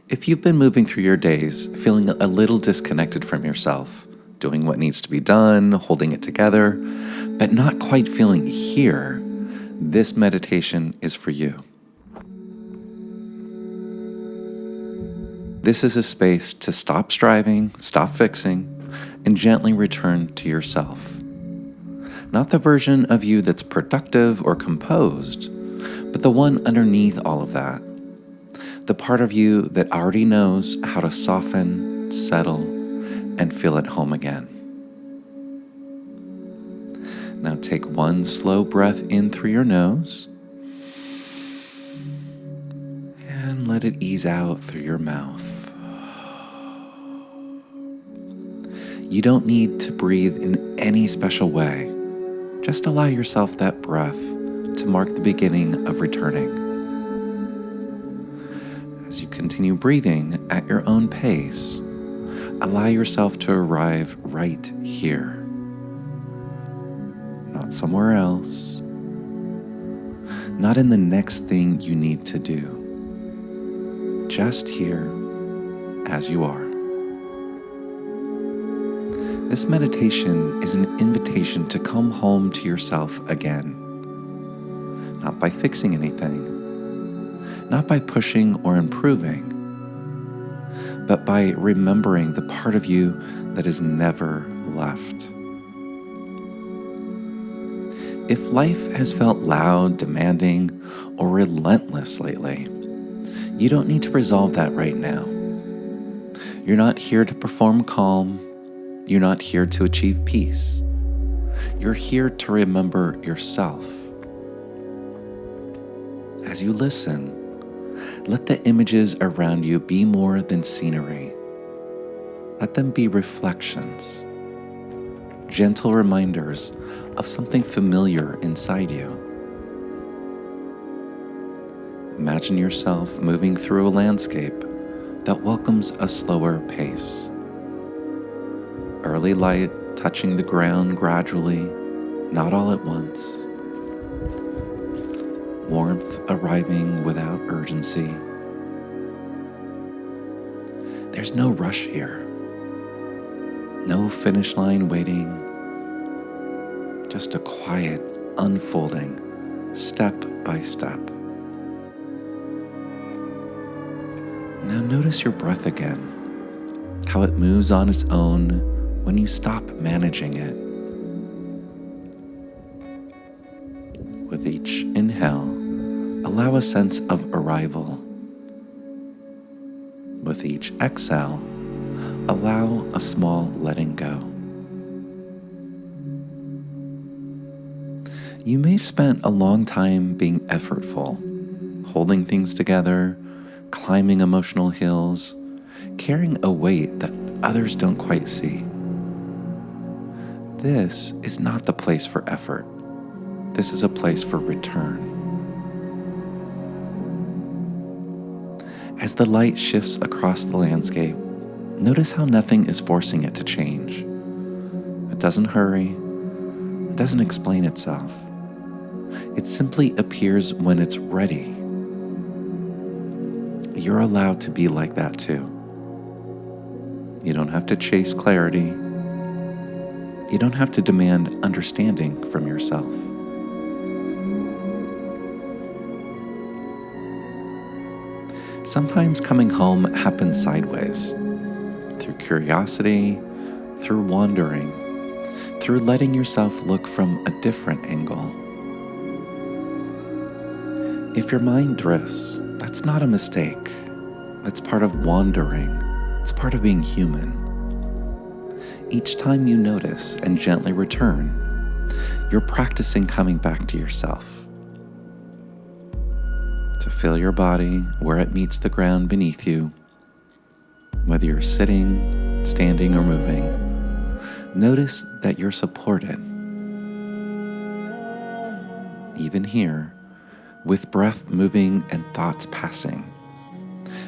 If you've been moving through your days feeling a little disconnected from yourself, doing what needs to be done, holding it together, but not quite feeling here, this meditation is for you. This is a space to stop striving, stop fixing, and gently return to yourself. Not the version of you that's productive or composed, but the one underneath all of that. The part of you that already knows how to soften, settle, and feel at home again. Now take one slow breath in through your nose and let it ease out through your mouth. You don't need to breathe in any special way. Just allow yourself that breath to mark the beginning of returning. As you continue breathing at your own pace, allow yourself to arrive right here. Not somewhere else. Not in the next thing you need to do. Just here as you are. This meditation is an invitation to come home to yourself again. Not by fixing anything. Not by pushing or improving, but by remembering the part of you that is never left. If life has felt loud, demanding, or relentless lately, you don't need to resolve that right now. You're not here to perform calm. You're not here to achieve peace. You're here to remember yourself. As you listen, let the images around you be more than scenery. Let them be reflections, gentle reminders of something familiar inside you. Imagine yourself moving through a landscape that welcomes a slower pace. Early light touching the ground gradually, not all at once. Warmth arriving without urgency. There's no rush here. No finish line waiting. Just a quiet unfolding, step by step. Now notice your breath again, how it moves on its own when you stop managing it. With each inhale, allow a sense of arrival. With each exhale, allow a small letting go. You may have spent a long time being effortful, holding things together, climbing emotional hills, carrying a weight that others don't quite see. This is not the place for effort. This is a place for return. As the light shifts across the landscape, notice how nothing is forcing it to change. It doesn't hurry. It doesn't explain itself. It simply appears when it's ready. You're allowed to be like that too. You don't have to chase clarity. You don't have to demand understanding from yourself. Sometimes coming home happens sideways, through curiosity, through wandering, through letting yourself look from a different angle. If your mind drifts, that's not a mistake. That's part of wandering. It's part of being human. Each time you notice and gently return, you're practicing coming back to yourself. To feel your body where it meets the ground beneath you, whether you're sitting, standing, or moving, notice that you're supported. Even here, with breath moving and thoughts passing,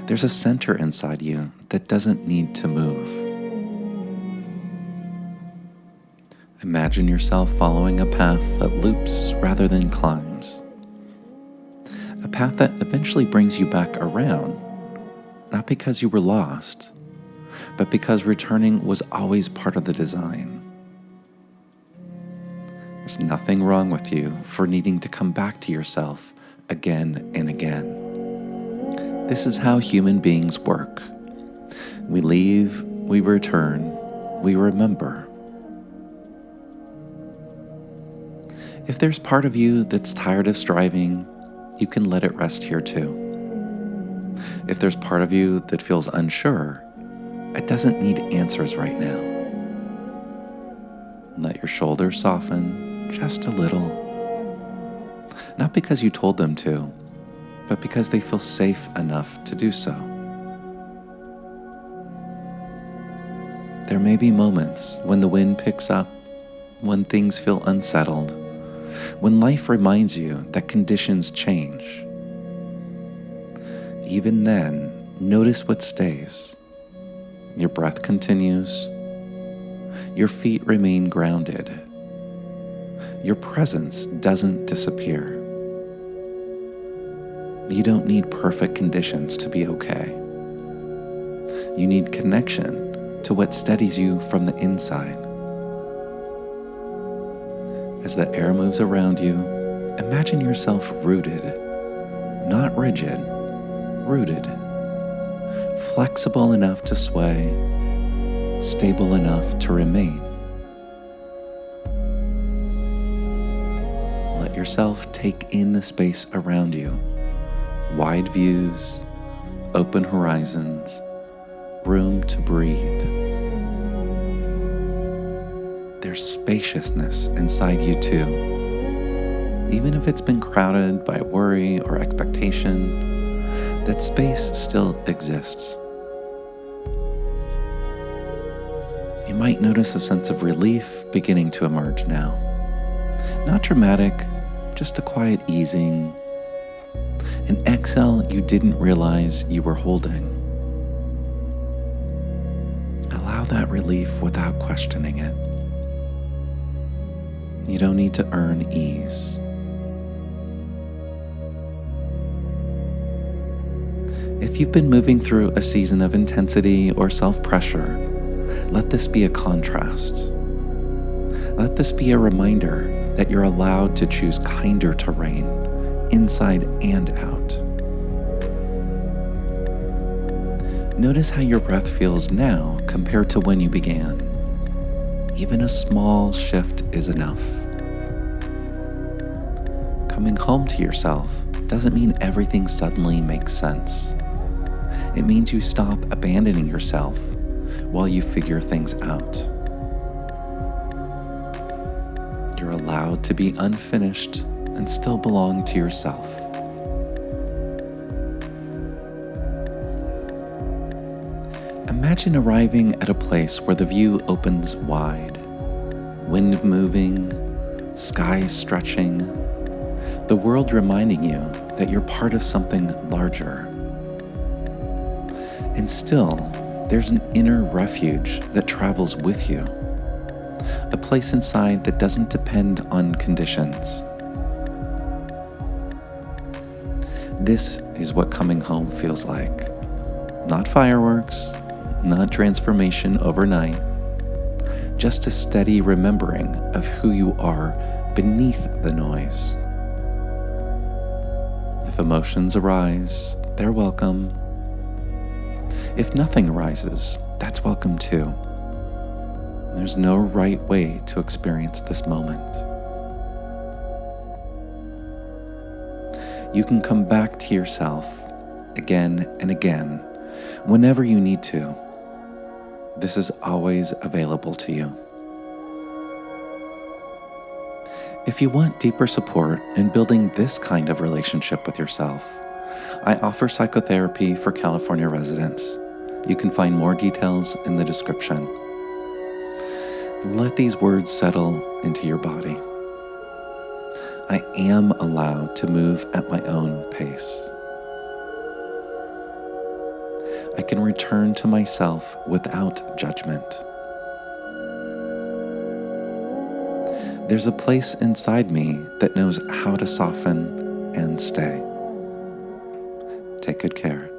there's a center inside you that doesn't need to move. Imagine yourself following a path that loops rather than climbs. A path that eventually brings you back around, not because you were lost, but because returning was always part of the design. There's nothing wrong with you for needing to come back to yourself again and again. This is how human beings work. We leave, we return, we remember. If there's part of you that's tired of striving, you can let it rest here too. If there's part of you that feels unsure, it doesn't need answers right now. Let your shoulders soften just a little. Not because you told them to, but because they feel safe enough to do so. There may be moments when the wind picks up, when things feel unsettled, when life reminds you that conditions change. Even then, notice what stays. Your breath continues. Your feet remain grounded. Your presence doesn't disappear. You don't need perfect conditions to be okay. You need connection to what steadies you from the inside. As the air moves around you, imagine yourself rooted, not rigid, rooted, flexible enough to sway, stable enough to remain. Let yourself take in the space around you. Wide views, open horizons, room to breathe. There's spaciousness inside you too. Even if it's been crowded by worry or expectation, that space still exists. You might notice a sense of relief beginning to emerge now. Not dramatic, just a quiet easing. An exhale you didn't realize you were holding. Allow that relief without questioning it. You don't need to earn ease. If you've been moving through a season of intensity or self-pressure, let this be a contrast. Let this be a reminder that you're allowed to choose kinder terrain, inside and out. Notice how your breath feels now compared to when you began. Even a small shift is enough. Coming home to yourself doesn't mean everything suddenly makes sense. It means you stop abandoning yourself while you figure things out. You're allowed to be unfinished and still belong to yourself. Imagine arriving at a place where the view opens wide, wind moving, sky stretching, the world reminding you that you're part of something larger. And still, there's an inner refuge that travels with you, a place inside that doesn't depend on conditions. This is what coming home feels like. Not fireworks, not transformation overnight, just a steady remembering of who you are beneath the noise. If emotions arise, they're welcome. If nothing arises, that's welcome too. There's no right way to experience this moment. You can come back to yourself again and again whenever you need to. This is always available to you. If you want deeper support in building this kind of relationship with yourself, I offer psychotherapy for California residents. You can find more details in the description. Let these words settle into your body. I am allowed to move at my own pace. I can return to myself without judgment. There's a place inside me that knows how to soften and stay. Take good care.